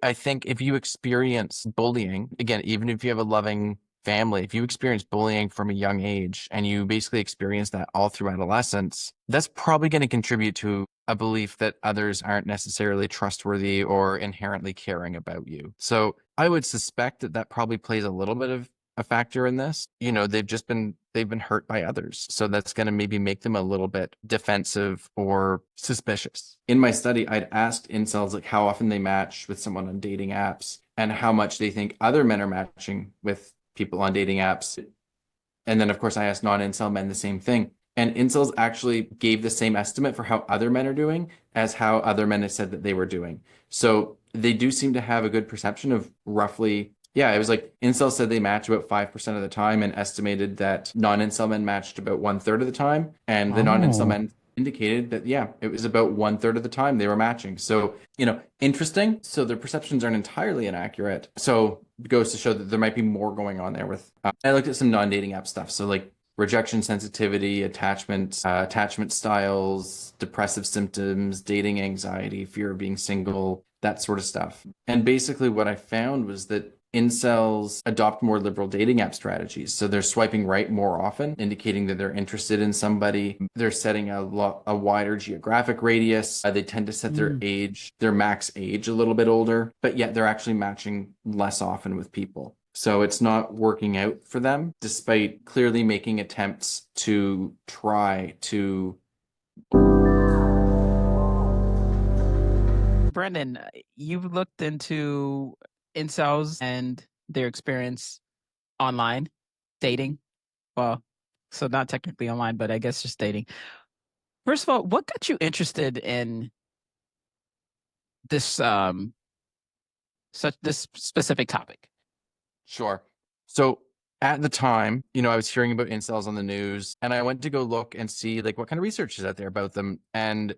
I think if you experience bullying, again, even if you have a loving family, if you experience bullying from a young age and you basically experience that all through adolescence, that's probably going to contribute to a belief that others aren't necessarily trustworthy or inherently caring about you. So I would suspect that that probably plays a little bit of a factor in this. They've been hurt by others. So that's going to maybe make them a little bit defensive or suspicious. In my study, I'd asked incels like how often they match with someone on dating apps and how much they think other men are matching with people on dating apps. And then, of course, I asked non-incel men the same thing. And incels actually gave the same estimate for how other men are doing as how other men had said that they were doing. So they do seem to have a good perception of roughly, yeah, it was like incels said they match about 5% of the time and estimated that non-incel men matched about one-third of the time. And the non-incel Oh, men indicated that, yeah, it was about one-third of the time they were matching. So, interesting. So their perceptions aren't entirely inaccurate. So it goes to show that there might be more going on there with, I looked at some non-dating app stuff. So like rejection sensitivity, attachment styles, depressive symptoms, dating anxiety, fear of being single, that sort of stuff. And basically what I found was that incels adopt more liberal dating app strategies. So they're swiping right more often, indicating that they're interested in somebody. They're setting a wider geographic radius. They tend to set mm. their max age a little bit older, but yet they're actually matching less often with people. So it's not working out for them, despite clearly making attempts to try to. Brendan, you've looked into incels and their experience online, dating. Well, so not technically online, but I guess just dating. First of all, what got you interested in this this specific topic? Sure. So at the time, I was hearing about incels on the news and I went to go look and see like what kind of research is out there about them. And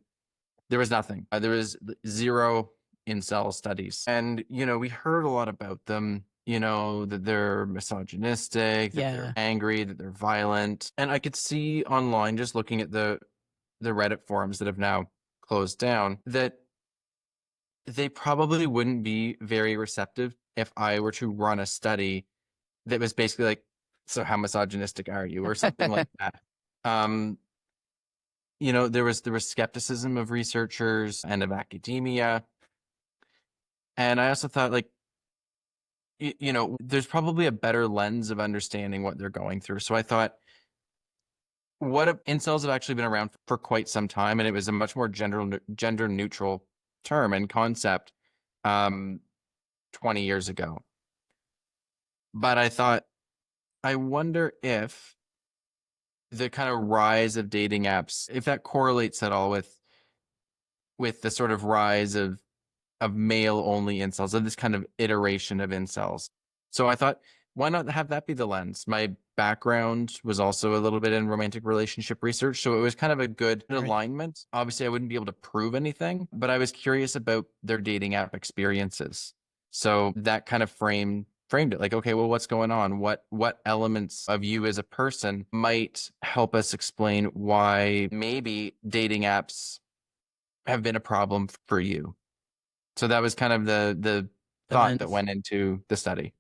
there was nothing. There was zero incel studies. And, we heard a lot about them, that they're misogynistic, that they're Yeah. angry, that they're violent. And I could see online, just looking at the Reddit forums that have now closed down, that they probably wouldn't be very receptive if I were to run a study that was basically like, so how misogynistic are you? Or something like that. Um, there was skepticism of researchers and of academia. And I also thought like, there's probably a better lens of understanding what they're going through. So I thought, what if incels have actually been around for quite some time, and it was a much more gender neutral term and concept, um, 20 years ago. But I thought, I wonder if the kind of rise of dating apps, if that correlates at all with the sort of rise of male only incels, of this kind of iteration of incels. So I thought, why not have that be the lens? My background was also a little bit in romantic relationship research, so it was kind of a good Right. alignment. Obviously, I wouldn't be able to prove anything, but I was curious about their dating app experiences. So that kind of framed it like, okay, well, what's going on? What elements of you as a person might help us explain why maybe dating apps have been a problem for you? So that was kind of the The thought that lens. went into the study.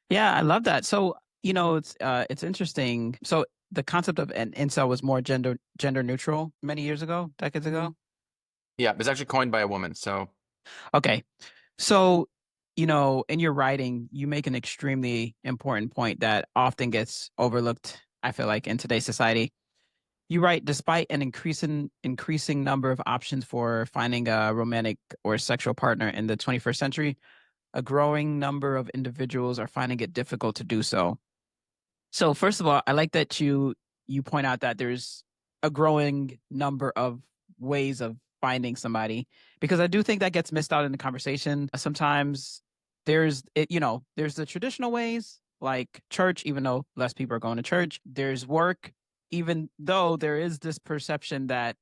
Yeah, I love that. So, it's interesting. So the concept of an incel was more gender neutral many years ago, decades ago. Yeah, it was actually coined by a woman. So Okay. So, in your writing, you make an extremely important point that often gets overlooked, I feel like, in today's society. You write, despite an increasing number of options for finding a romantic or sexual partner in the 21st century, a growing number of individuals are finding it difficult to do so. So first of all, I like that you point out that there's a growing number of ways of finding somebody, because I do think that gets missed out in the conversation. Sometimes there's the traditional ways like church, even though less people are going to church. There's work, even though there is this perception that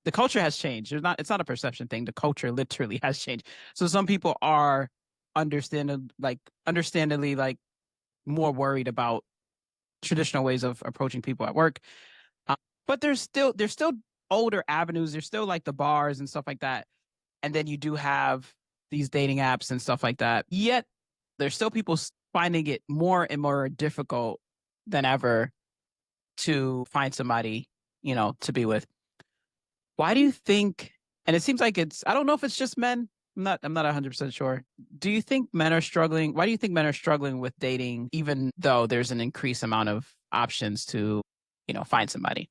the culture has changed. It's not a perception thing. The culture literally has changed. So some people are understandably like more worried about traditional ways of approaching people at work. Uh, but there's still older avenues. There's still like the bars and stuff like that. And then you do have these dating apps and stuff like that. Yet there's still people finding it more and more difficult than ever to find somebody, to be with. Why do you think, and it seems like I don't know if it's just men. I'm not 100% sure. Do you think men are struggling? Why do you think men are struggling with dating even though there's an increased amount of options to, find somebody?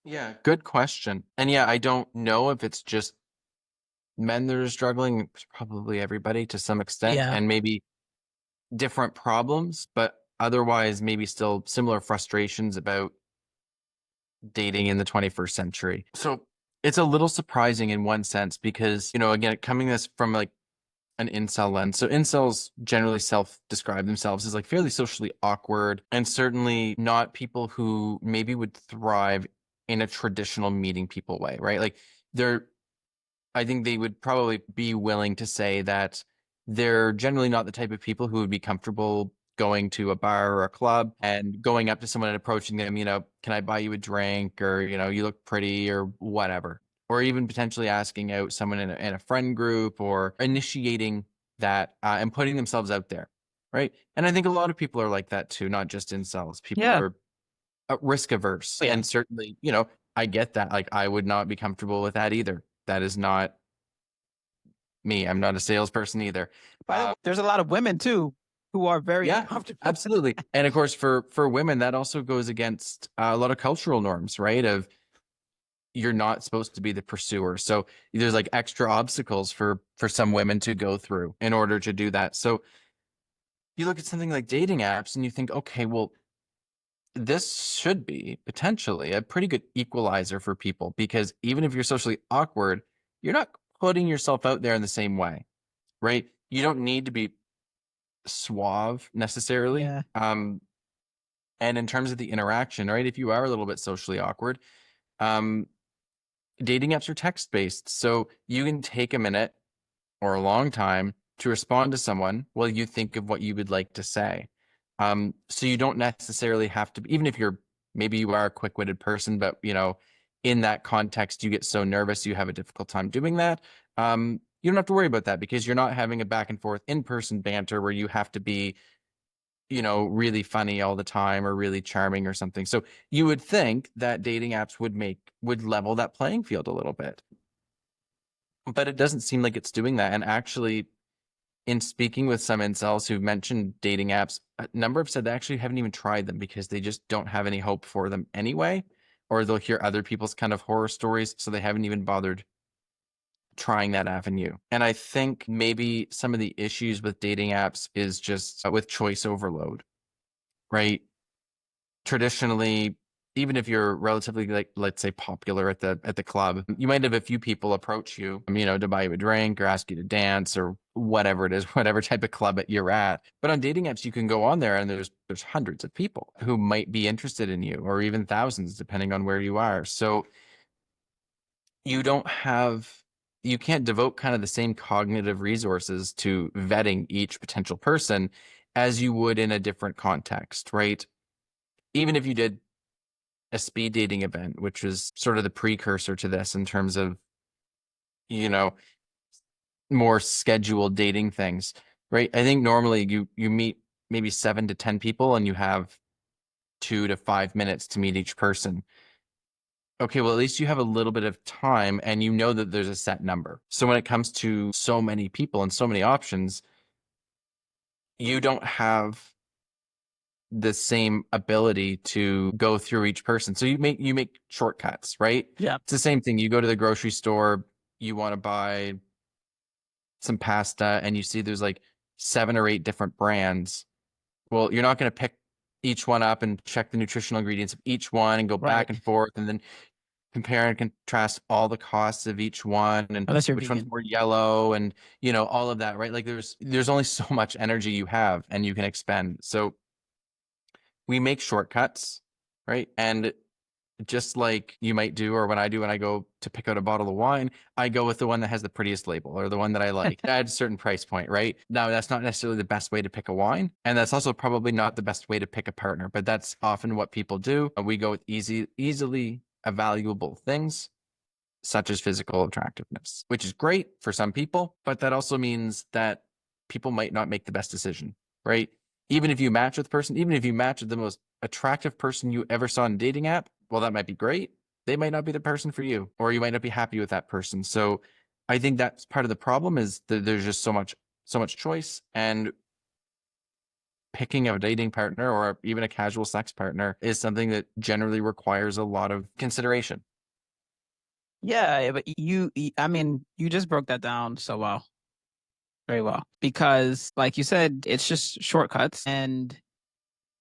Yeah, good question. And yeah, I don't know if it's just men that are struggling. It's probably everybody to some extent, Yeah. and maybe different problems, but otherwise maybe still similar frustrations about dating in the 21st century. So it's a little surprising in one sense because, again, coming this from like an incel lens. So incels generally self-describe themselves as like fairly socially awkward and certainly not people who maybe would thrive in a traditional meeting people way, right? Like they're I think they would probably be willing to say that they're generally not the type of people who would be comfortable going to a bar or a club and going up to someone and approaching them, can I buy you a drink, or, you look pretty, or whatever. Or even potentially asking out someone in a friend group, or initiating that and putting themselves out there. Right. And I think a lot of people are like that too, not just incels. People Yeah. are risk averse. Oh, yeah. And certainly, I get that. Like, I would not be comfortable with that either. That is not me. I'm not a salesperson either. By the way, there's a lot of women too who are very Yeah, uncomfortable. absolutely. And of course, for women, that also goes against a lot of cultural norms, right? Of you're not supposed to be the pursuer. So there's like extra obstacles for some women to go through in order to do that. So you look at something like dating apps and you think, okay, well, this should be potentially a pretty good equalizer for people, because even if you're socially awkward, you're not putting yourself out there in the same way, right? You don't need to be suave necessarily. Yeah. And in terms of the interaction, right? If you are a little bit socially awkward, um, dating apps are text based. So you can take a minute or a long time to respond to someone while you think of what you would like to say. So you don't necessarily have to, even if maybe you are a quick witted person, but in that context, you get so nervous, you have a difficult time doing that. You don't have to worry about that because you're not having a back and forth in-person banter where you have to be really funny all the time or really charming or something. So you would think that dating apps would level that playing field a little bit. But it doesn't seem like it's doing that. And actually, in speaking with some incels who've mentioned dating apps, a number have said they actually haven't even tried them because they just don't have any hope for them anyway, or they'll hear other people's kind of horror stories, so they haven't even bothered trying that avenue. And I think maybe some of the issues with dating apps is just with choice overload, right? Traditionally, even if you're relatively, like, let's say, popular at the club, you might have a few people approach you, to buy you a drink or ask you to dance or whatever it is, whatever type of club that you're at. But on dating apps, you can go on there and there's hundreds of people who might be interested in you, or even thousands, depending on where you are. So you don't have you can't devote kind of the same cognitive resources to vetting each potential person as you would in a different context, right? Even if you did a speed dating event, which was sort of the precursor to this in terms of, you know, more scheduled dating things, right? I think normally you meet maybe 7 to 10 people and you have 2 to 5 minutes to meet each person. Okay, well, at least you have a little bit of time and you know that there's a set number. So when it comes to so many people and so many options, you don't have the same ability to go through each person. So you make shortcuts, right? Yeah. It's the same thing. You go to the grocery store, you want to buy some pasta, and you see there's like 7 or 8 different brands. Well, you're not going to pick each one up and check the nutritional ingredients of each one and go Right. back and forth and then compare and contrast all the costs of each one and Unless you're which one's vegan. more yellow, and all of that, right? Like there's only so much energy you have and you can expend. So we make shortcuts, right? And just like you might do, or when I do, when I go to pick out a bottle of wine, I go with the one that has the prettiest label or the one that I like at a certain price point, right? Now, that's not necessarily the best way to pick a wine. And that's also probably not the best way to pick a partner, but that's often what people do. We go with easily evaluable things. such as physical attractiveness, which is great for some people, but that also means that people might not make the best decision, right? Even if you match with the person, even if you match with the most attractive person you ever saw in a dating app, well, that might be great. They might not be the person for you, or you might not be happy with that person. So I think that's part of the problem, is that there's just so much choice, and picking a dating partner or even a casual sex partner is something that generally requires a lot of consideration. Yeah, but I mean, you just broke that down so well, very well. Because, like you said, it's just shortcuts, and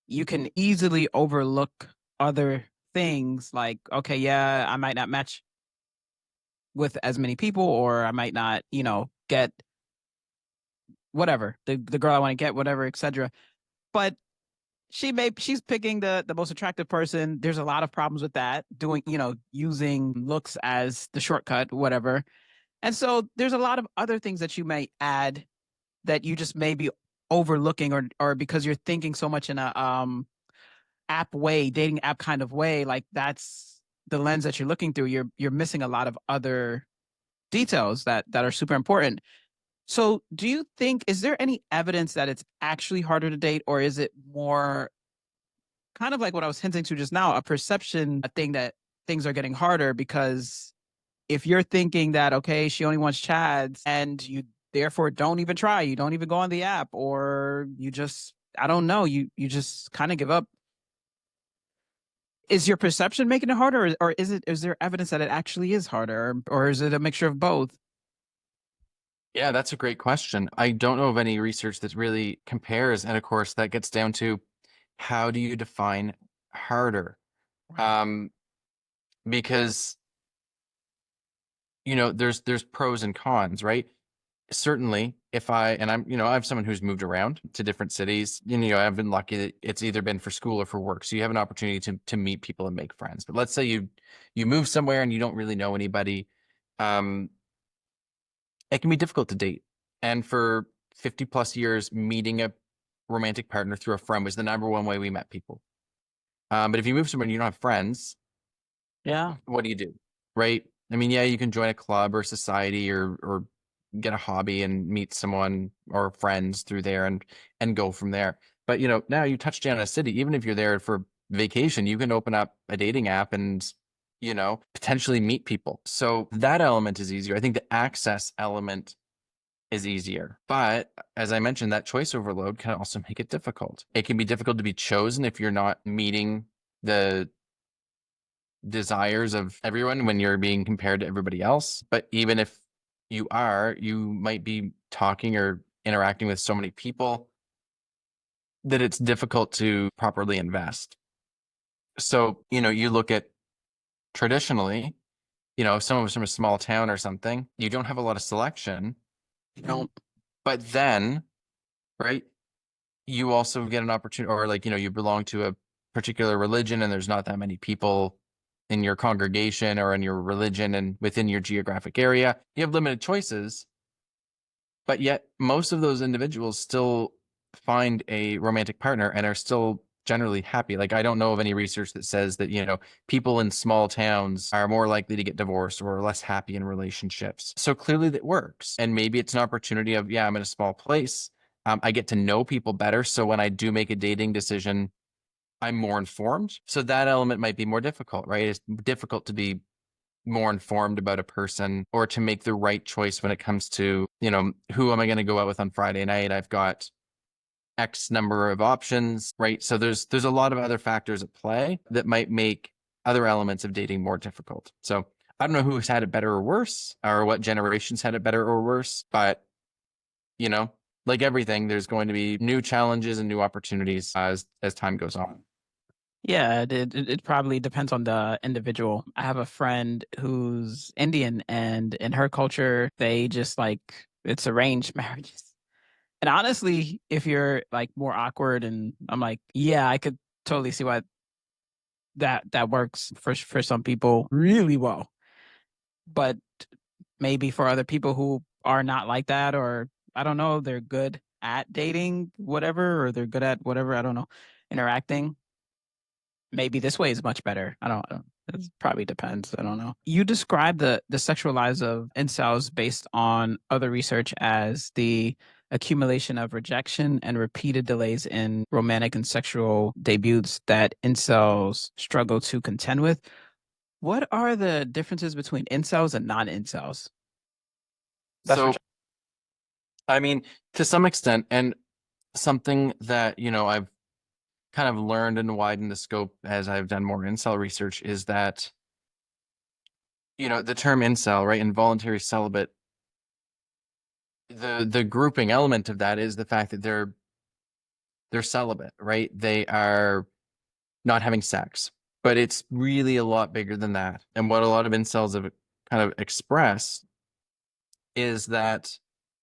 you can easily overlook other things. Like, okay, yeah, I might not match with as many people, or I might not, get whatever the girl I want to get, whatever, etc. But she's picking the most attractive person. There's a lot of problems with that, doing, using looks as the shortcut, whatever. And so there's a lot of other things that you may add that you just may be overlooking, or because you're thinking so much in a app way, dating app kind of way, like that's the lens that you're looking through. You're missing a lot of other details that are super important. So, do you think, is there any evidence that it's actually harder to date, or is it more kind of like what I was hinting to just now, a perception, a thing that things are getting harder? Because if you're thinking that, okay, she only wants chads, and you therefore don't even try, you don't even go on the app, or you just, I don't know, you just kind of give up. Is your perception making it harder, or is there evidence that it actually is harder, or is it a mixture of both? Yeah, that's a great question. I don't know of any research that really compares. And of course, that gets down to, how do you define harder? Right. Um, because, there's pros and cons, right? Certainly, if I'm someone who's moved around to different cities. I've been lucky that it's either been for school or for work. So you have an opportunity to meet people and make friends. But let's say you move somewhere and you don't really know anybody. Um, it can be difficult to date. And for 50 plus years, meeting a romantic partner through a friend was the number one way we met people. But if you move somewhere and you don't have friends, Yeah. what do you do? Right? I mean, yeah, you can join a club or society, or get a hobby and meet someone or friends through there, and go from there. But now you touch down a city, even if you're there for vacation, you can open up a dating app and potentially meet people. So that element is easier. I think the access element is easier. But as I mentioned, that choice overload can also make it difficult. It can be difficult to be chosen if you're not meeting the desires of everyone when you're being compared to everybody else. But even if you are, you might be talking or interacting with so many people that it's difficult to properly invest. So, you look at, traditionally, if someone was from a small town or something, you don't have a lot of selection. No. But then, right, you also get an opportunity, or like, you belong to a particular religion and there's not that many people in your congregation or in your religion and within your geographic area. You have limited choices, but yet most of those individuals still find a romantic partner and are still generally happy. Like, I don't know of any research that says that, people in small towns are more likely to get divorced or less happy in relationships. So clearly that works. And maybe it's an opportunity of, yeah, I'm in a small place. I get to know people better. So when I do make a dating decision, I'm more informed. So that element might be more difficult, right? It's difficult to be more informed about a person, or to make the right choice when it comes to, who am I going to go out with on Friday night? I've got X number of options, right? So there's a lot of other factors at play that might make other elements of dating more difficult. So I don't know who's had it better or worse, or what generations had it better or worse, but you know, like everything, there's going to be new challenges and new opportunities as time goes on. Yeah, it probably depends on the individual. I have a friend who's Indian, and in her culture, they just like, it's arranged marriages. And honestly, if you're like more awkward, and I'm like, yeah, I could totally see why that works for some people really well. But maybe for other people who are not like that, or I don't know, they're good at dating, whatever, or they're good at whatever, I don't know, interacting. Maybe this way is much better. I don't know. It probably depends. I don't know. You describe the sexual lives of incels based on other research as the accumulation of rejection and repeated delays in romantic and sexual debuts that incels struggle to contend with. What are the differences between incels and non-incels? That's for So, I mean, to some extent, and something that, I've kind of learned and widened the scope as I've done more incel research is that, the term incel, right, involuntary celibate, the grouping element of that is the fact that they're celibate, right? They are not having sex. But it's really a lot bigger than that. And what a lot of incels have kind of expressed is that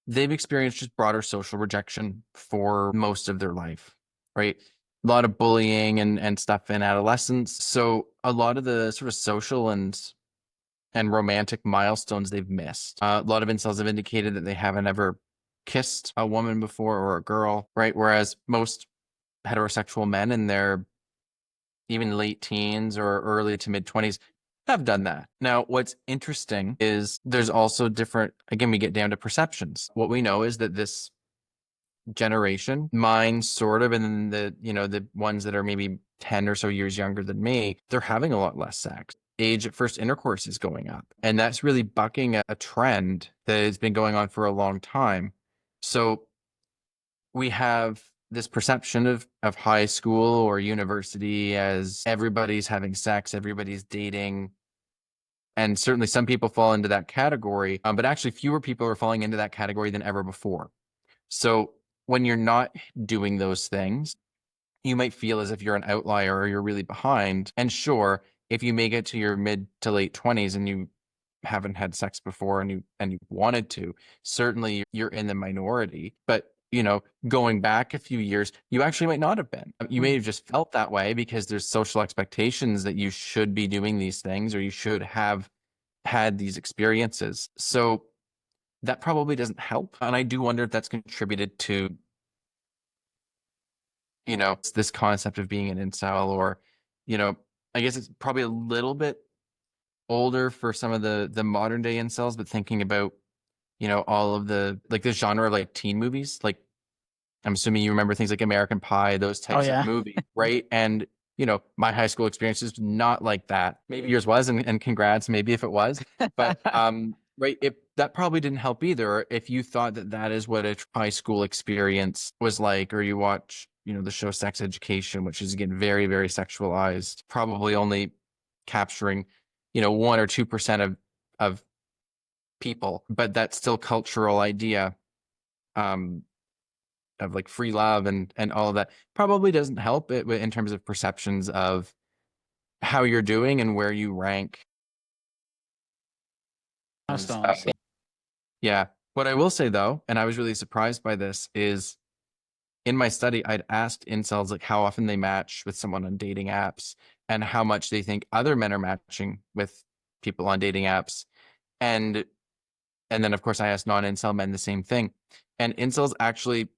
they've experienced just broader social rejection for most of their life, right? A lot of bullying and stuff in adolescence. So a lot of the sort of social and romantic milestones they've missed. A lot of incels have indicated that they haven't ever kissed a woman before or a girl, right? Whereas most heterosexual men in their even late teens or early to mid 20s have done that. Now, what's interesting is there's also different, again, we get down to perceptions. What we know is that this generation, mine sort of, and then the ones that are maybe 10 or so years younger than me, they're having a lot less sex. Age at first intercourse is going up. And that's really bucking a trend that has been going on for a long time. So we have this perception of high school or university as everybody's having sex, everybody's dating. And certainly some people fall into that category, but actually fewer people are falling into that category than ever before. So when you're not doing those things, you might feel as if you're an outlier or you're really behind. And sure, if you make it to your mid to late 20s and you haven't had sex before and you wanted to, certainly you're in the minority. But going back a few years, you actually might not have been. You may have just felt that way because there's social expectations that you should be doing these things or you should have had these experiences. So that probably doesn't help. And I do wonder if that's contributed to, this concept of being an incel or, you know, I guess it's probably a little bit older for some of the modern day incels, but thinking about, all of the like this genre of like teen movies, like I'm assuming you remember things like American Pie, those Oh types of yeah. movies, right? And my high school experience is not like that. Maybe yours was, and congrats, maybe if it was. But right, if that probably didn't help either. If you thought that that is what a high school experience was like, or you watch, the show Sex Education, which is again very, very sexualized, probably only capturing, 1 or 2% of people, but that still cultural idea. Um, of like free love and all of that probably doesn't help it in terms of perceptions of how you're doing and where you rank. Milestones. Yeah. What I will say though, and I was really surprised by this, is in my study, I'd asked incels like how often they match with someone on dating apps and how much they think other men are matching with people on dating apps. And and then of course I asked non-incel men the same thing. And incels actually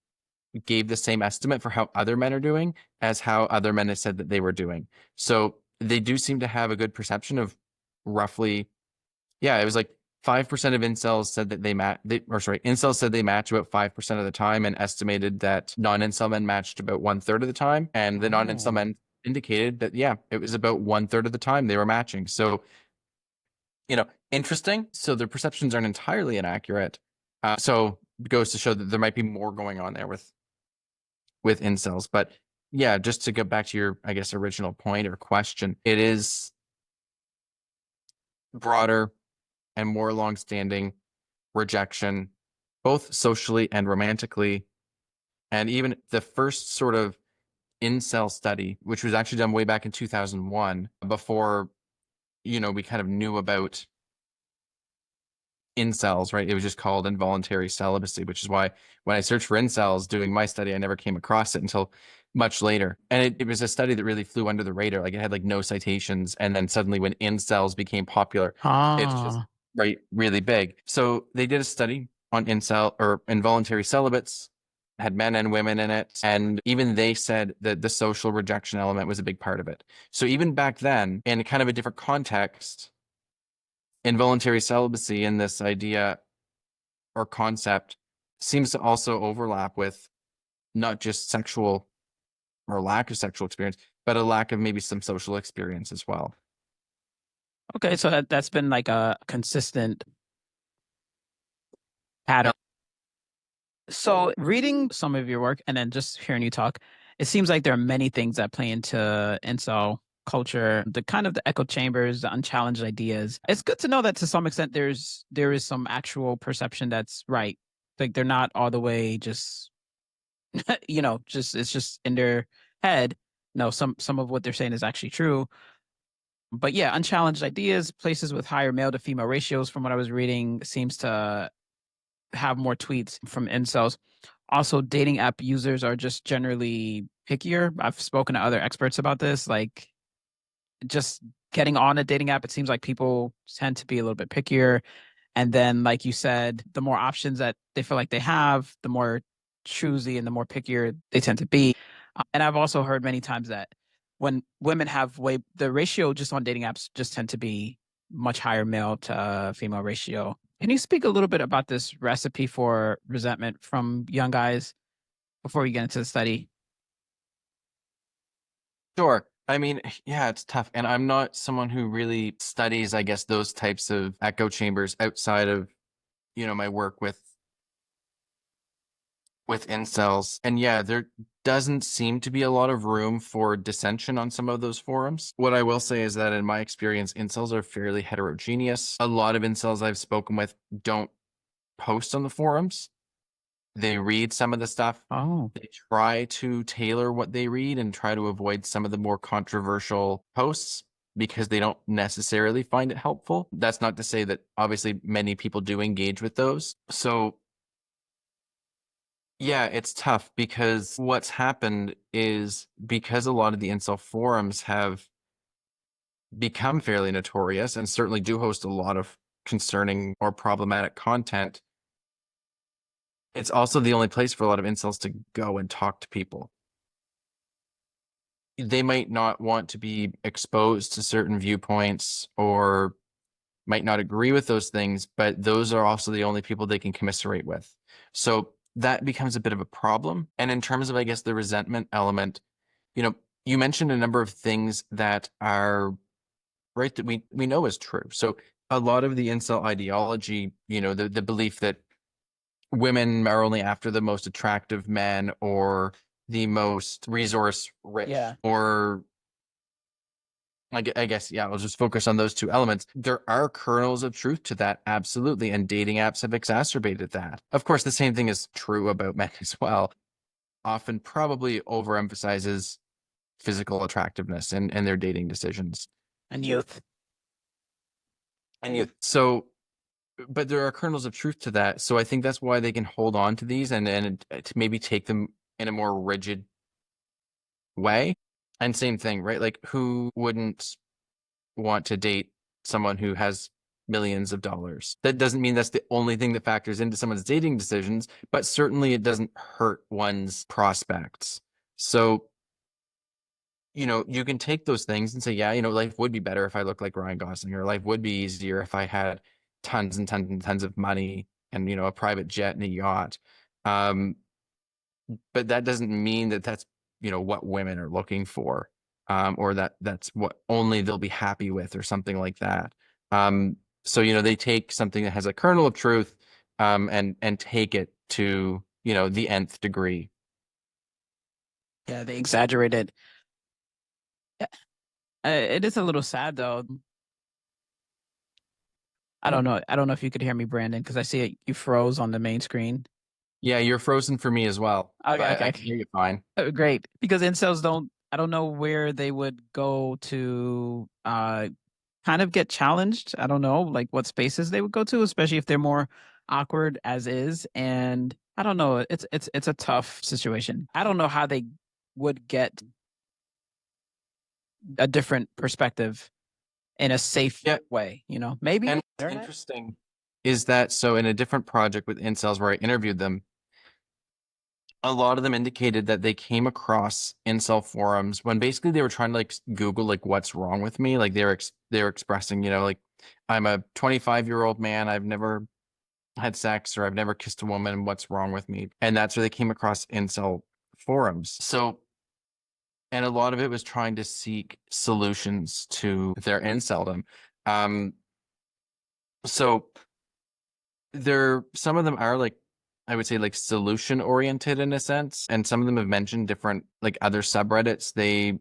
gave the same estimate for how other men are doing as how other men have said that they were doing. So they do seem to have a good perception of roughly, yeah, it was like 5% of incels said that incels said they match about 5% of the time and estimated that non-incel men matched about 1/3 of the time. And the non-incel Oh. men indicated that, yeah, it was about 1/3 of the time they were matching. So, interesting. So their perceptions aren't entirely inaccurate. So it goes to show that there might be more going on there with incels. But yeah, just to go back to your, I guess, original point or question, it is broader and more longstanding rejection, both socially and romantically. And even the first sort of incel study, which was actually done way back in 2001, before, we kind of knew about incels, right? It was just called involuntary celibacy, which is why when I searched for incels doing my study, I never came across it until much later. And it was a study that really flew under the radar. Like it had like no citations. And then suddenly when incels became popular, it's just Ah. right, really big. So they did a study on incel or involuntary celibates. had men and women in it. And even they said that the social rejection element was a big part of it. So even back then, in kind of a different context, involuntary celibacy and this idea or concept seems to also overlap with not just sexual or lack of sexual experience, but a lack of maybe some social experience as well. Okay, so that's been like a consistent pattern. So reading some of your work and then just hearing you talk, it seems like there are many things that play into incel culture, the kind of the echo chambers, the unchallenged ideas. It's good to know that to some extent there is some actual perception that's right. Like they're not all the way just just it's just in their head. No, some of what they're saying is actually true. But yeah, unchallenged ideas, places with higher male to female ratios, from what I was reading, seems to have more tweets from incels. Also, dating app users are just generally pickier. I've spoken to other experts about this. Like, just getting on a dating app, it seems like people tend to be a little bit pickier. And then, like you said, the more options that they feel like they have, the more choosy and the more pickier they tend to be. And I've also heard many times that when women have the ratio just on dating apps just tend to be much higher male to female ratio. Can you speak a little bit about this recipe for resentment from young guys before we get into the study? Sure. I mean, yeah, it's tough. And I'm not someone who really studies, I guess, those types of echo chambers outside of, my work with incels. And yeah, there doesn't seem to be a lot of room for dissension on some of those forums. What I will say is that in my experience, incels are fairly heterogeneous. A lot of incels I've spoken with don't post on the forums. They read some of the stuff. Oh, They try to tailor what they read and try to avoid some of the more controversial posts because they don't necessarily find it helpful. That's not to say that obviously many people do engage with those. So yeah, it's tough because what's happened is because a lot of the incel forums have become fairly notorious and certainly do host a lot of concerning or problematic content, it's also the only place for a lot of incels to go and talk to people. They might not want to be exposed to certain viewpoints or might not agree with those things, but those are also the only people they can commiserate with. So that becomes a bit of a problem. And in terms of, I guess, the resentment element, you mentioned a number of things that are right that we know is true. So a lot of the incel ideology, the belief that women are only after the most attractive men or the most resource rich yeah. or I guess, yeah, I'll just focus on those two elements. There are kernels of truth to that, absolutely. And dating apps have exacerbated that. Of course, the same thing is true about men as well. Often probably overemphasizes physical attractiveness and their dating decisions. And youth. And so, but there are kernels of truth to that. So I think that's why they can hold on to these and to maybe take them in a more rigid way. And same thing, right? Like who wouldn't want to date someone who has millions of dollars? That doesn't mean that's the only thing that factors into someone's dating decisions, but certainly it doesn't hurt one's prospects. So, you can take those things and say, yeah, life would be better if I looked like Ryan Gosling, or life would be easier if I had tons and tons and tons of money and, a private jet and a yacht. Um, but that doesn't mean that that's what women are looking for, or that's what only they'll be happy with or something like that. So they take something that has a kernel of truth, and take it to the nth degree. Yeah, they exaggerated. It is a little sad though. I don't know. I don't know if you could hear me, Brandon, because I see it, you froze on the main screen. Yeah, you're frozen for me as well, Okay, but I okay. can hear you fine. Great. Because incels don't, I don't know where they would go to kind of get challenged. I don't know like what spaces they would go to, especially if they're more awkward as is. And I don't know. It's a tough situation. I don't know how they would get a different perspective in a safe Yeah, way, Maybe and what's internet. interesting is that so in a different project with incels where I interviewed them, a lot of them indicated that they came across incel forums when basically they were trying to like Google like what's wrong with me. Like they were expressing, like I'm a 25-year-old man. I've never had sex or I've never kissed a woman. What's wrong with me? And that's where they came across incel forums. So, and a lot of it was trying to seek solutions to their inceldom. Um, so some of them are like, I would say like solution oriented in a sense, and some of them have mentioned different like other subreddits they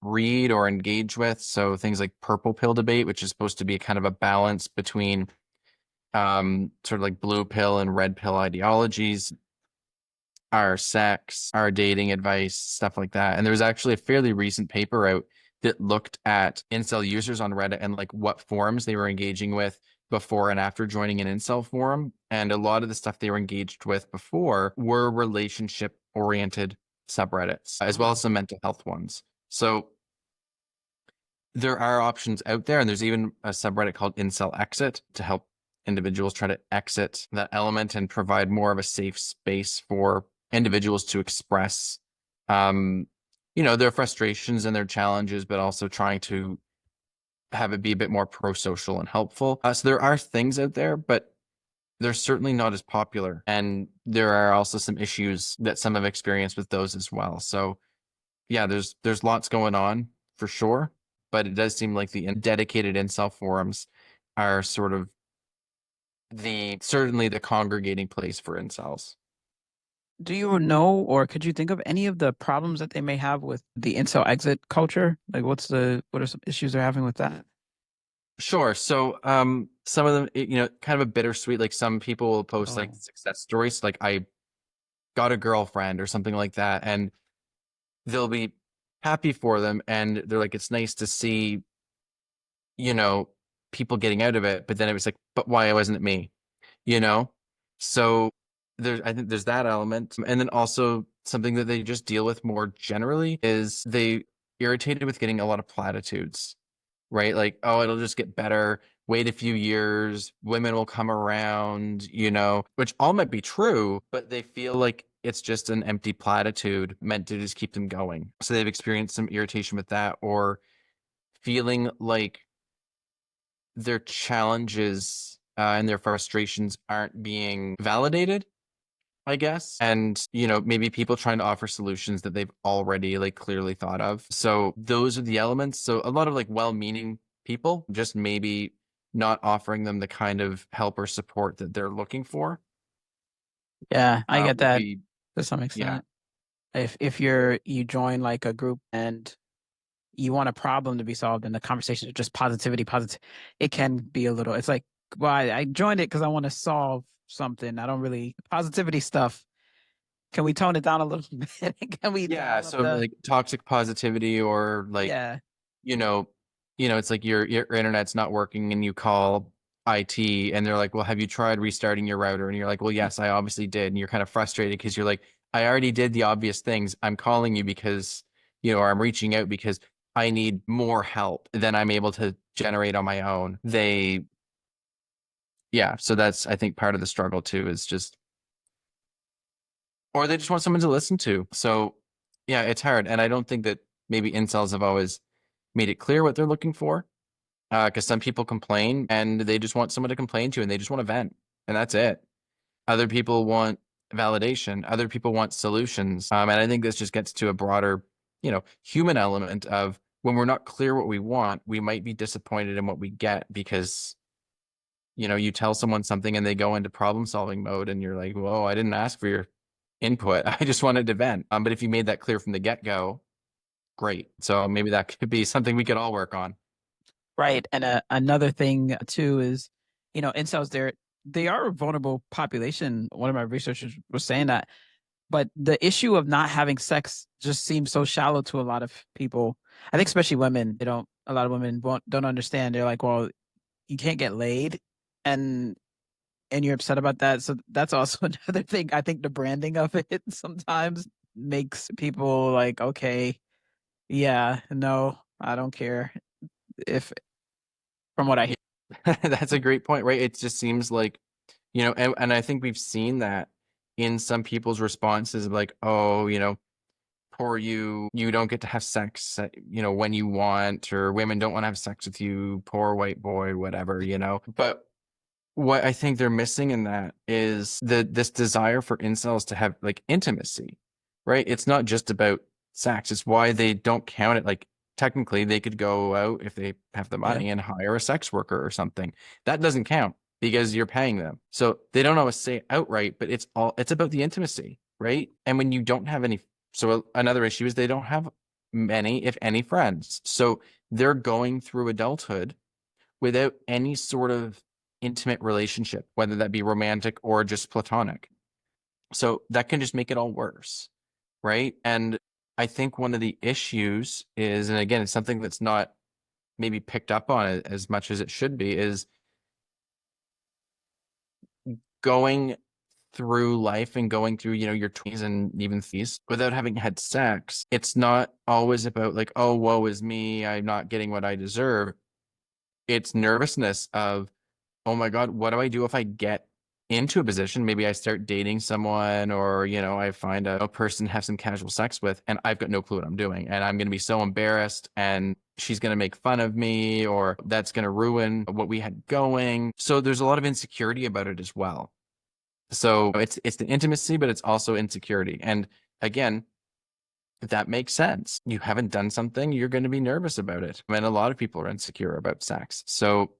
read or engage with. So things like purple pill debate, which is supposed to be kind of a balance between sort of like blue pill and red pill ideologies, our sex, our dating advice, stuff like that. And there was actually a fairly recent paper out that looked at incel users on Reddit and like what forums they were engaging with before and after joining an incel forum. And a lot of the stuff they were engaged with before were relationship oriented subreddits, as well as some mental health ones. So there are options out there, and there's even a subreddit called Incel Exit to help individuals try to exit that element and provide more of a safe space for individuals to express, um, their frustrations and their challenges, but also trying to have it be a bit more pro-social and helpful. So there are things out there, but they're certainly not as popular, and there are also some issues that some have experienced with those as well. So yeah, there's lots going on for sure, but it does seem like the dedicated incel forums are sort of certainly the congregating place for incels. Do you know, or could you think of any of the problems that they may have with the incel exit culture? Like, what are some issues they're having with that? Sure. So some of them, kind of a bittersweet, like some people will post like Oh, success stories, like I got a girlfriend or something like that, and they'll be happy for them, and they're like, it's nice to see, you know, people getting out of it, but then it was like, but why wasn't it me? you know? So I think there's that element. And then also something that they just deal with more generally is they irritated with getting a lot of platitudes, right? Like, oh, it'll just get better. Wait a few years, women will come around, which all might be true, but they feel like it's just an empty platitude meant to just keep them going. So they've experienced some irritation with that, or feeling like their challenges and their frustrations aren't being validated, I guess. And, maybe people trying to offer solutions that they've already like clearly thought of. So those are the elements. So a lot of like well-meaning people just maybe not offering them the kind of help or support that they're looking for yeah, I get would that be, to some yeah. extent. If you join like a group and you want a problem to be solved and the conversation is just positivity, positive, it can be a little, it's like, well, I joined it because I want to solve something. I don't really positivity stuff. Can we tone it down a little bit? Can we Yeah. dial up So like toxic positivity, or like, yeah. you know, it's like your internet's not working and you call IT and they're like, well, have you tried restarting your router? And you're like, well, yes, I obviously did. And you're kind of frustrated because you're like, I already did the obvious things. I'm calling you because, or I'm reaching out because I need more help than I'm able to generate on my own. Yeah. So that's, I think, part of the struggle too, is just, or they just want someone to listen to. So yeah, it's hard. And I don't think that maybe incels have always made it clear what they're looking for. Because some people complain and they just want someone to complain to and they just want to vent, and that's it. Other people want validation. Other people want solutions. And I think this just gets to a broader, human element of when we're not clear what we want, we might be disappointed in what we get because, you tell someone something and they go into problem solving mode and you're like, whoa, I didn't ask for your input. I just wanted to vent. But if you made that clear from the get go, great. So maybe that could be something we could all work on. Right. And another thing too is, incels, they are a vulnerable population. One of my researchers was saying that, but the issue of not having sex just seems so shallow to a lot of people. I think especially women, a lot of women don't understand. They're like, well, you can't get laid and you're upset about that. So that's also another thing. I think the branding of it sometimes makes people like, okay, yeah, no, I don't care if from what I hear. That's a great point, right? It just seems like, and I think we've seen that. in some people's responses of like, oh, poor you, you don't get to have sex, when you want, or women don't want to have sex with you, poor white boy, whatever. But what I think they're missing in that is this desire for incels to have like intimacy, right? It's not just about sex. It's why they don't count it. Like technically they could go out if they have the Yeah. money and hire a sex worker or something. That doesn't count because you're paying them. So they don't always say it outright, but it's about the intimacy, right? And when you don't have any, so another issue is they don't have many, if any, friends. So they're going through adulthood without any sort of intimate relationship, whether that be romantic or just platonic. So that can just make it all worse, right? And I think one of the issues is, and again, it's something that's not maybe picked up on as much as it should be, is going through life and going through, your 20s and even 30s without having had sex. It's not always about like, oh, woe is me, I'm not getting what I deserve. It's nervousness of, oh my God, what do I do if I get into a position? Maybe I start dating someone, or, I find a person to have some casual sex with, and I've got no clue what I'm doing. And I'm going to be so embarrassed, and she's going to make fun of me, or that's going to ruin what we had going. So there's a lot of insecurity about it as well. So it's the intimacy, but it's also insecurity. And again, that makes sense. You haven't done something, you're going to be nervous about it. And a lot of people are insecure about sex. So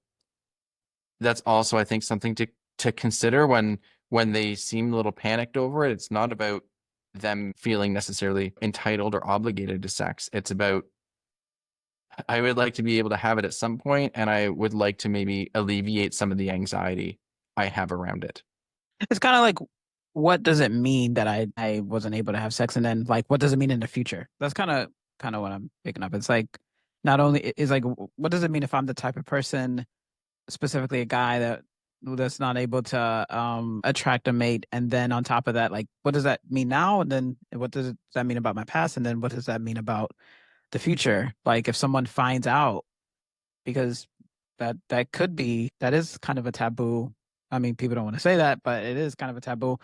that's also, I think, something to consider when they seem a little panicked over it. It's not about them feeling necessarily entitled or obligated to sex. It's about, I would like to be able to have it at some point, and I would like to maybe alleviate some of the anxiety I have around it. It's kind of like, what does it mean that I wasn't able to have sex, and then like, what does it mean in the future? That's kind of what I'm picking up. It's like, not only is like, what does it mean if I'm the type of person, specifically a guy that's not able to attract a mate, and then on top of that, like, what does that mean now, and then what does that mean about my past, and then what does that mean about the future? Like, if someone finds out, because that is kind of a taboo. I mean, people don't want to say that, but it is kind of a taboo,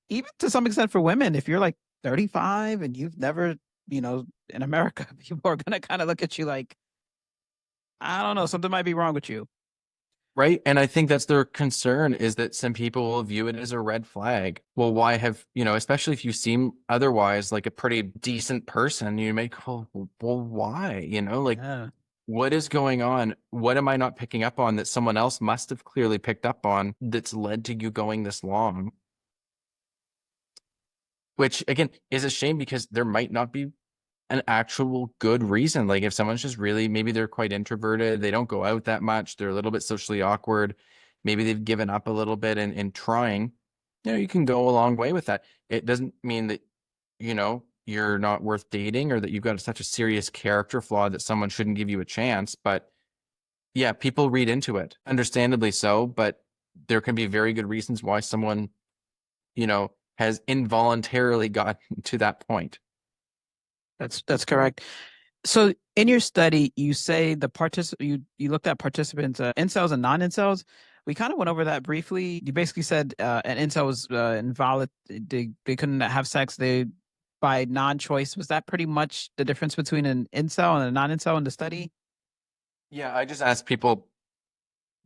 even to some extent for women. If you're like 35 and you've never, in America, people are gonna kind of look at you like, I don't know, something might be wrong with you. Right. And I think that's their concern, is that some people will view it as a red flag. Well, why have, especially if you seem otherwise like a pretty decent person, you make, well, why? Like, Yeah. what is going on? What am I not picking up on that someone else must have clearly picked up on that's led to you going this long? Which again is a shame, because there might not be an actual good reason. Like if someone's just really, maybe they're quite introverted, they don't go out that much, they're a little bit socially awkward, maybe they've given up a little bit in trying, you can go a long way with that. It doesn't mean that, you're not worth dating, or that you've got such a serious character flaw that someone shouldn't give you a chance. But yeah, people read into it, understandably so, but there can be very good reasons why someone, has involuntarily gotten to that point. That's correct. So in your study, you say you looked at participants, incels and non-incels. We kind of went over that briefly. You basically said an incel was invalid. They couldn't have sex. They by non-choice. Was that pretty much the difference between an incel and a non-incel in the study? Yeah, I just asked people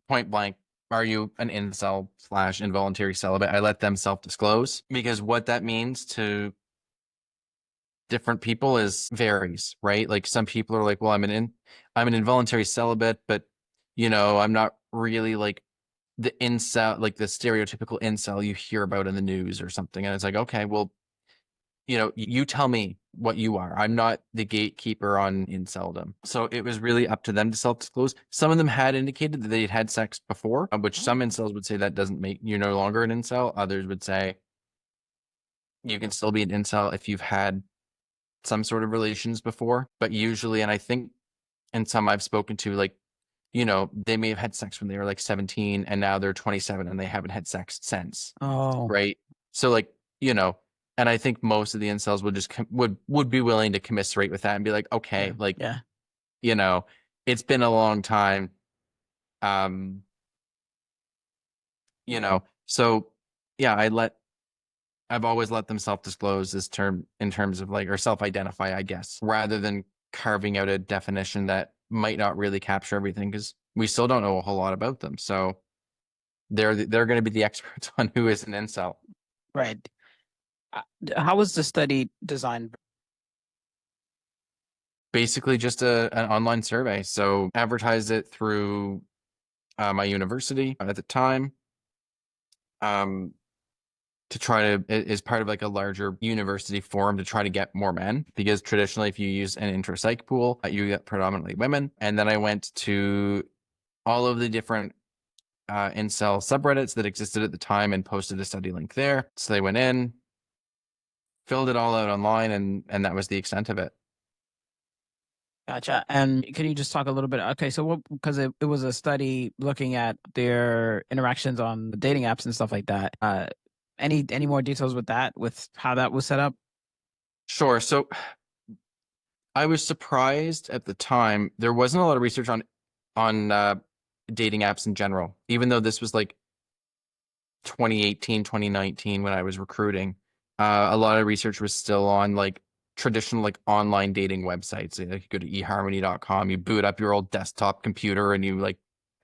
point blank, are you an incel slash involuntary celibate? I let them self-disclose, because what that means to different people is varies, right? Like some people are like, well, I'm an involuntary celibate, but I'm not really like the incel, like the stereotypical incel you hear about in the news or something. And it's like, okay, well, you tell me what you are. I'm not the gatekeeper on inceldom. So it was really up to them to self-disclose. Some of them had indicated that they'd had sex before, which some incels would say that doesn't make you no longer an incel. Others would say you can still be an incel if you've had some sort of relations before. But usually, and I think, and some I've spoken to, like, they may have had sex when they were like 17, and now they're 27 and they haven't had sex since. Oh, Right. So like, you know, and I think most of the incels would just would be willing to commiserate with that and be like, okay, yeah, like, yeah. you know, it's been a long time. Um, so yeah, I've always let them self-disclose in terms of like, or self-identify, I guess, rather than carving out a definition that might not really capture everything because we still don't know a whole lot about them. So they're going to be the experts on who is an incel. Right. How was the study designed? Basically, just an online survey. So advertised it through my university at the time. Um, to try to is part of like a larger university forum to try to get more men because traditionally if you use an intro-psych pool you get predominantly women. And then I went to all of the different incel subreddits that existed at the time and posted a study link there. So they went in, filled it all out online, and that was the extent of it. Gotcha. And can you just talk a little bit? Okay, so what, because it was a study looking at their interactions on the dating apps and stuff like that. Any more details with that, with how that was set up? Sure. So I was surprised at the time there wasn't a lot of research on dating apps in general, even though this was like 2018, 2019 when I was recruiting. A lot of research was still on like traditional like online dating websites. Like you go to eharmony.com, you boot up your old desktop computer and you like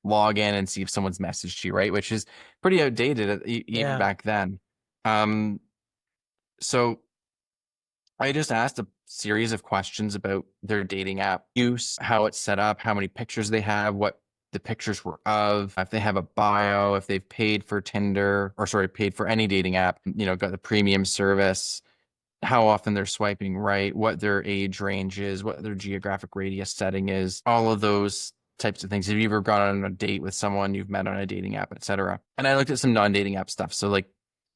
log in and see if someone's messaged you, right? Which is pretty outdated even Yeah. back then. Um, so I just asked a series of questions about their dating app use, how it's set up, how many pictures they have, what the pictures were of, if they have a bio, if they've paid for Tinder, or sorry, paid for any dating app, got the premium service, how often they're swiping right, what their age range is, what their geographic radius setting is, all of those types of things. Have you ever gone on a date with someone you've met on a dating app, etc.? And I looked at some non-dating app stuff. So like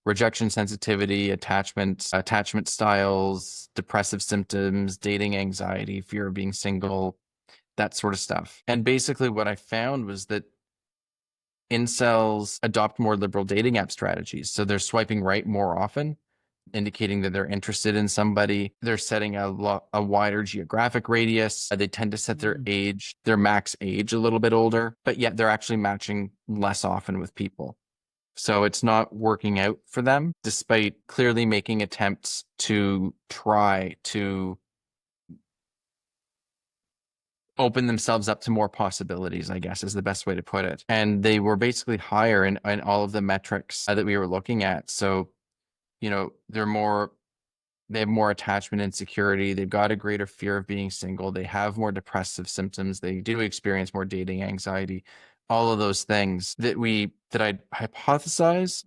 rejection sensitivity, attachment styles, depressive symptoms, dating anxiety, fear of being single, that sort of stuff. And basically what I found was that incels adopt more liberal dating app strategies. So they're swiping right more often, indicating that they're interested in somebody. They're setting a wider geographic radius. They tend to set their max age a little bit older, but yet they're actually matching less often with people. So it's not working out for them, despite clearly making attempts to try to open themselves up to more possibilities, I guess is the best way to put it. And they were basically higher in all of the metrics that we were looking at. So, they have more attachment insecurity. They've got a greater fear of being single. They have more depressive symptoms. They do experience more dating anxiety. All of those things that I hypothesize.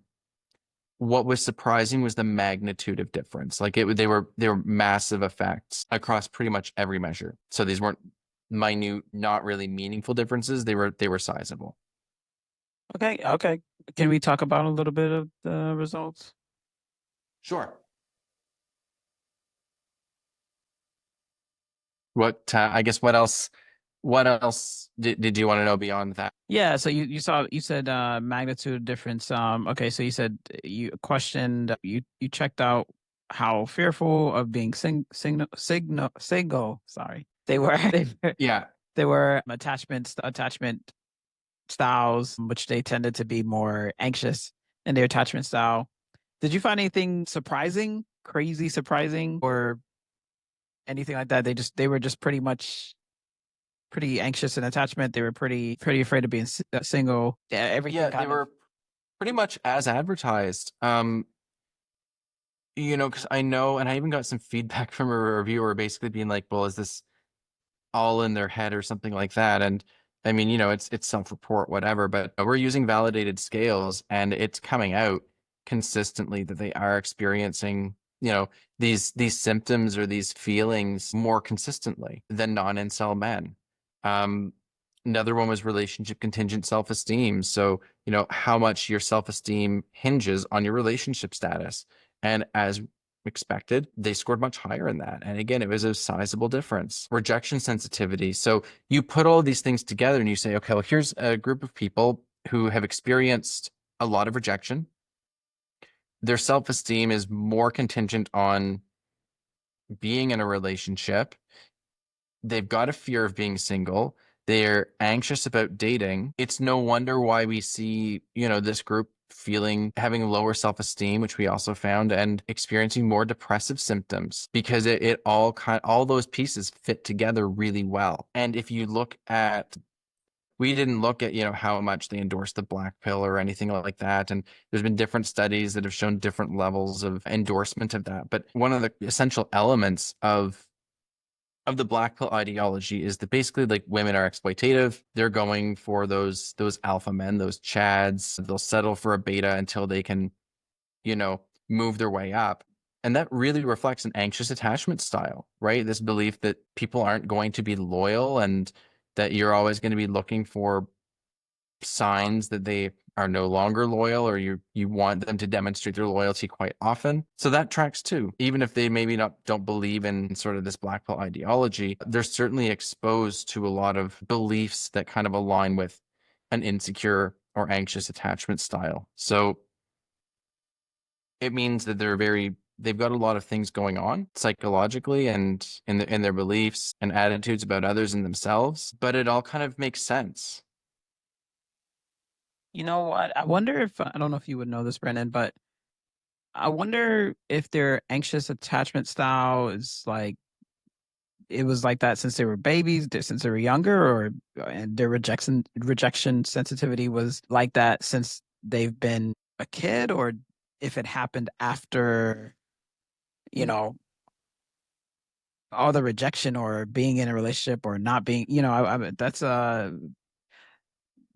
What was surprising was the magnitude of difference. Like they were massive effects across pretty much every measure. So these weren't minute, not really meaningful differences. They were sizable. Okay, okay. Can we talk about a little bit of the results? Sure. I guess what else did you want to know beyond that? Yeah, so you said magnitude difference. Okay, so you said you questioned you checked out how fearful of being single, sorry. They were Yeah. they were attachment styles, which they tended to be more anxious in their attachment style. Did you find anything surprising, crazy surprising, or anything like that? They were just pretty much pretty anxious in attachment. They were pretty afraid of being single. Yeah, everything Yeah, they kind of. were pretty much as advertised. Because I know, and I even got some feedback from a reviewer basically being like, well, is this all in their head or something like that? And I mean, it's self-report, whatever, but we're using validated scales and it's coming out consistently that they are experiencing, these symptoms or these feelings more consistently than non-incel men. Um, Another one was relationship contingent self-esteem. So, how much your self-esteem hinges on your relationship status. And as expected, they scored much higher in that. And again, it was a sizable difference. Rejection sensitivity. So you put all these things together and you say, okay, well, here's a group of people who have experienced a lot of rejection. Their self-esteem is more contingent on being in a relationship. They've got a fear of being single. They're anxious about dating. It's no wonder why we see, this group having lower self-esteem, which we also found, and experiencing more depressive symptoms because it all those pieces fit together really well. And if you look at we didn't look at, how much they endorsed the black pill or anything like that. And there's been different studies that have shown different levels of endorsement of that. But one of the essential elements of the black pill ideology is that basically like women are exploitative. They're going for those alpha men, those chads. They'll settle for a beta until they can, move their way up. And that really reflects an anxious attachment style, right? This belief that people aren't going to be loyal and that you're always going to be looking for signs that they are no longer loyal, or you want them to demonstrate their loyalty quite often. So that tracks too. Even if they maybe not don't believe in sort of this black pill ideology, they're certainly exposed to a lot of beliefs that kind of align with an insecure or anxious attachment style. So it means that they've got a lot of things going on psychologically and in their beliefs and attitudes about others and themselves, but it all kind of makes sense. You know what? I wonder if I don't know if you would know this, Brennan, but I wonder if their anxious attachment style is like it was like that since they were babies, since they were younger, or and their rejection sensitivity was like that since they've been a kid, or if it happened after, you know, all the rejection or being in a relationship or not being,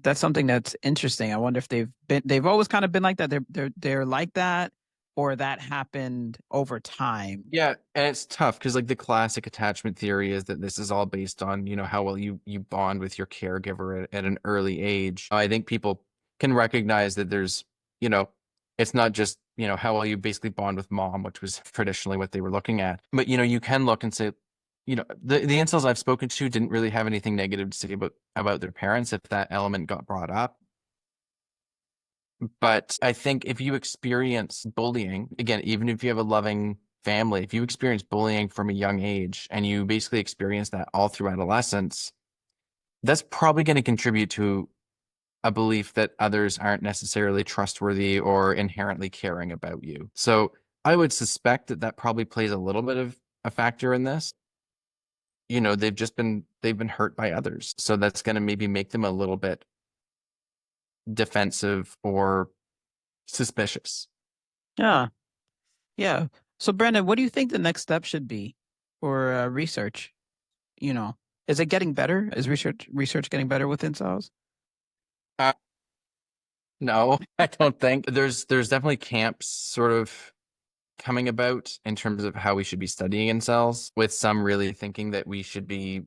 that's something that's interesting. I wonder if they've always kind of been like that. They're like that, or that happened over time. Yeah, and it's tough because like the classic attachment theory is that this is all based on, how well you bond with your caregiver at an early age. I think people can recognize that there's, you know, it's not just, how well you basically bond with mom, which was traditionally what they were looking at. But, you can look and say, the incels I've spoken to didn't really have anything negative to say about their parents if that element got brought up. But I think if you experience bullying, again, even if you have a loving family, if you experience bullying from a young age and you basically experience that all through adolescence, that's probably going to contribute to a belief that others aren't necessarily trustworthy or inherently caring about you. So I would suspect that that probably plays a little bit of a factor in this. They've been hurt by others. So that's going to maybe make them a little bit defensive or suspicious. Yeah, yeah. So, Brendan, what do you think the next step should be for research? You know, is it getting better? Is research getting better with incels? Uh, No, I don't think there's definitely camps sort of coming about in terms of how we should be studying incels, with some really thinking that we should be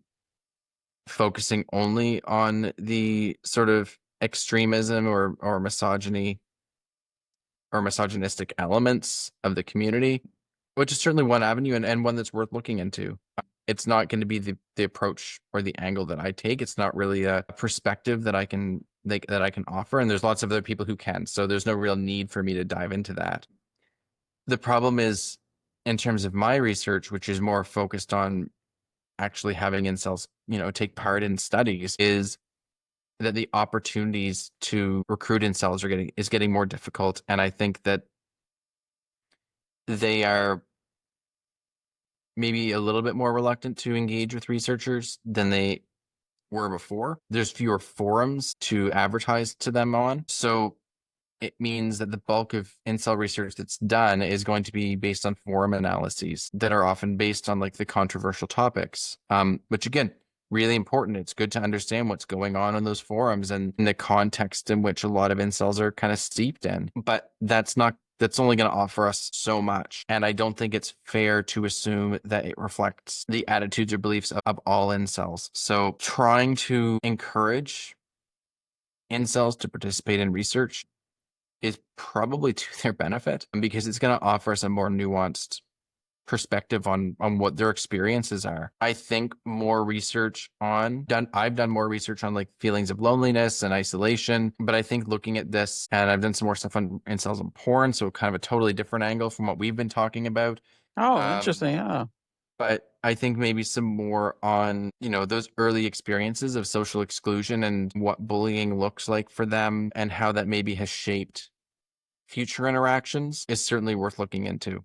focusing only on the sort of extremism or misogyny or misogynistic elements of the community, which is certainly one avenue and one that's worth looking into. It's not going to be the approach or the angle that I take. It's not really a perspective that I can that I can offer. And there's lots of other people who can. So there's no real need for me to dive into that. The problem is in terms of my research, which is more focused on actually having incels, take part in studies, is that the opportunities to recruit incels is getting more difficult. And I think that they are maybe a little bit more reluctant to engage with researchers than they were before. There's fewer forums to advertise to them on. So it means that the bulk of incel research that's done is going to be based on forum analyses that are often based on like the controversial topics, which again, really important. It's good to understand what's going on in those forums and in the context in which a lot of incels are kind of steeped in. But that's only going to offer us so much. And I don't think it's fair to assume that it reflects the attitudes or beliefs of all incels. So trying to encourage incels to participate in research is probably to their benefit because it's going to offer us a more nuanced perspective on what their experiences are. I think I've done more research on like feelings of loneliness and isolation, but I think looking at this, and I've done some more stuff on incels and porn, so kind of a totally different angle from what we've been talking about. Oh, Um, interesting. Yeah. but I think maybe some more on, those early experiences of social exclusion and what bullying looks like for them and how that maybe has shaped future interactions is certainly worth looking into.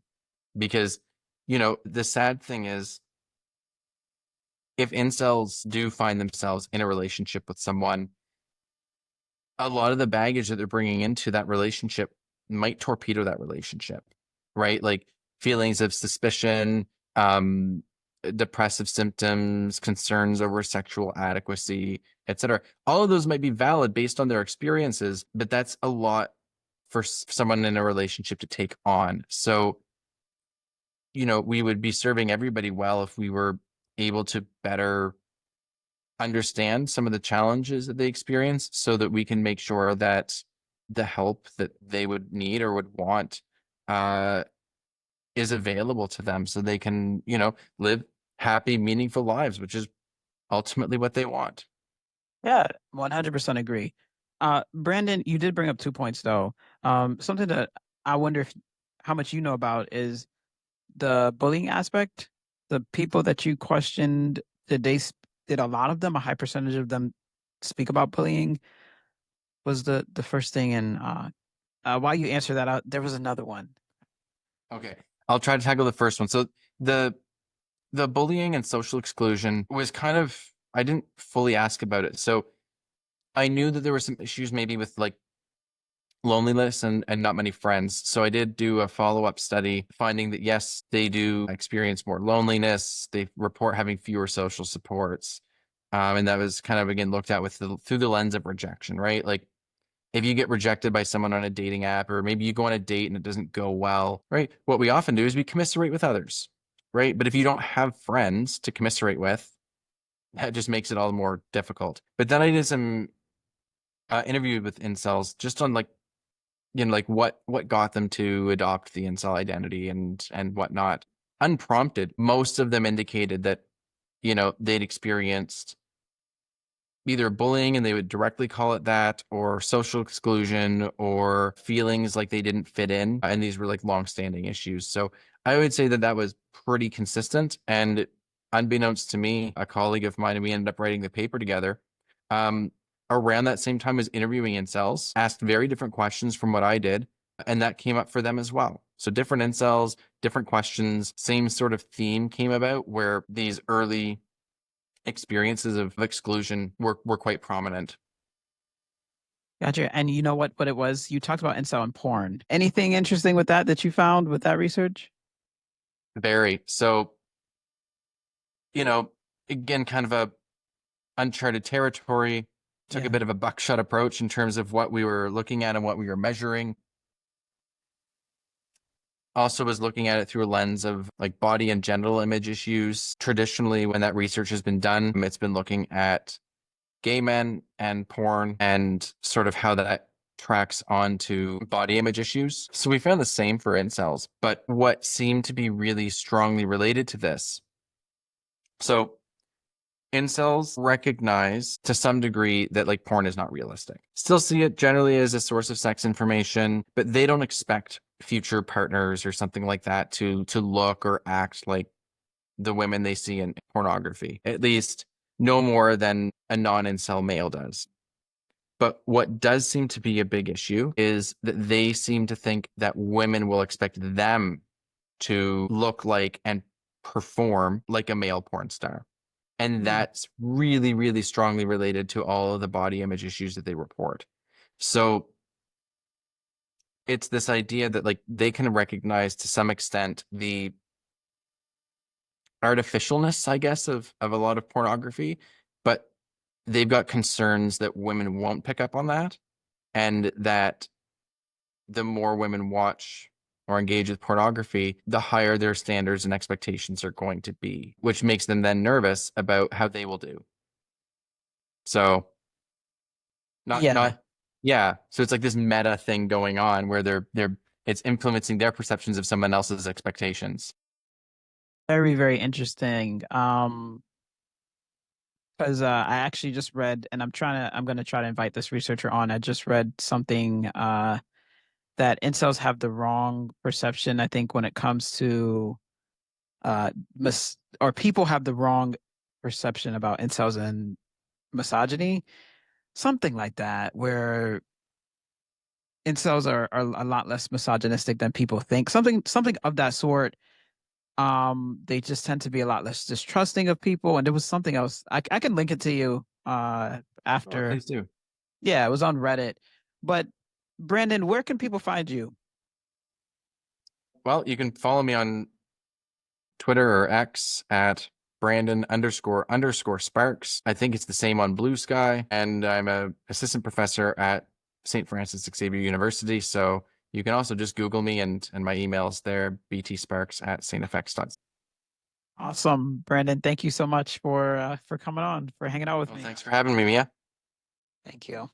Because, the sad thing is, if incels do find themselves in a relationship with someone, a lot of the baggage that they're bringing into that relationship might torpedo that relationship, right? Like feelings of suspicion, um, depressive symptoms, concerns over sexual adequacy, etc. All of those might be valid based on their experiences, but that's a lot for someone in a relationship to take on. So, we would be serving everybody well if we were able to better understand some of the challenges that they experience so that we can make sure that the help that they would need or would want uh, is available to them so they can, live happy, meaningful lives, which is ultimately what they want. Yeah, 100% agree. Brandon, you did bring up 2 points though. Something that I wonder if how much you know about is the bullying aspect. The people that you questioned, did a lot of them, a high percentage of them speak about bullying? Was the first thing. And while you answer that out, there was another one. Okay. I'll try to tackle the first one. So the the bullying and social exclusion was kind of, I didn't fully ask about it. So I knew that there were some issues maybe with like loneliness and not many friends. So I did do a follow-up study finding that yes, they do experience more loneliness. They report having fewer social supports. And that was kind of again looked at through the lens of rejection, right? Like if you get rejected by someone on a dating app, or maybe you go on a date and it doesn't go well, right? What we often do is we commiserate with others, right? But if you don't have friends to commiserate with, that just makes it all more difficult. But then I did some interview with incels just on like like what got them to adopt the incel identity and whatnot. Unprompted, most of them indicated that they'd experienced either bullying and they would directly call it that, or social exclusion, or feelings like they didn't fit in, and these were like long-standing issues. So I would say that that was pretty consistent. And unbeknownst to me, a colleague of mine and we ended up writing the paper together, um, around that same time as interviewing incels, asked very different questions from what I did, and that came up for them as well. So different incels, different questions, same sort of theme came about, where these early experiences of exclusion were quite prominent. Gotcha. And you know what it was? You talked about incel and porn. Anything interesting with that you found with that research? Very. So, you know, again, kind of a uncharted territory, took a Yeah. bit of a buckshot approach in terms of what we were looking at and what we were measuring. Also was looking at it through a lens of like body and genital image issues. Traditionally, when that research has been done, it's been looking at gay men and porn and sort of how that tracks onto body image issues. So we found the same for incels, but what seemed to be really strongly related to this. So incels recognize to some degree that like porn is not realistic. Still see it generally as a source of sex information, but they don't expect future partners or something like that to look or act like the women they see in pornography. At least no more than a non-incel male does. But what does seem to be a big issue is that they seem to think that women will expect them to look like and perform like a male porn star. And Hmm. that's really, really strongly related to all of the body image issues that they report. So it's this idea that like they can recognize to some extent the artificialness, I guess, of a lot of pornography, but they've got concerns that women won't pick up on that, and that the more women watch or engage with pornography, the higher their standards and expectations are going to be, which makes them then nervous about how they will do. So not Yeah. not yeah. So it's like this meta thing going on where they're it's influencing their perceptions of someone else's expectations. Very, very interesting. Because I actually just read, and I'm gonna try to invite this researcher on. I just read something that incels have the wrong perception, I think, when it comes to or people have the wrong perception about incels and misogyny, something like that, where incels are a lot less misogynistic than people think. Something of that sort. They just tend to be a lot less distrusting of people. And there was something else. I can link it to you Oh, after. please do. Yeah, it was on Reddit. But Brandon, where can people find you? Well, you can follow me on Twitter or X at Brandon__Sparks. I think it's the same on Blue Sky. And I'm a assistant professor at St. Francis Xavier University. So you can also just Google me and my email's there, btsparks@stfx.com. Awesome, Brandon. Thank you so much for coming on, for hanging out with Well, me. thanks for having me, Mia. Thank you.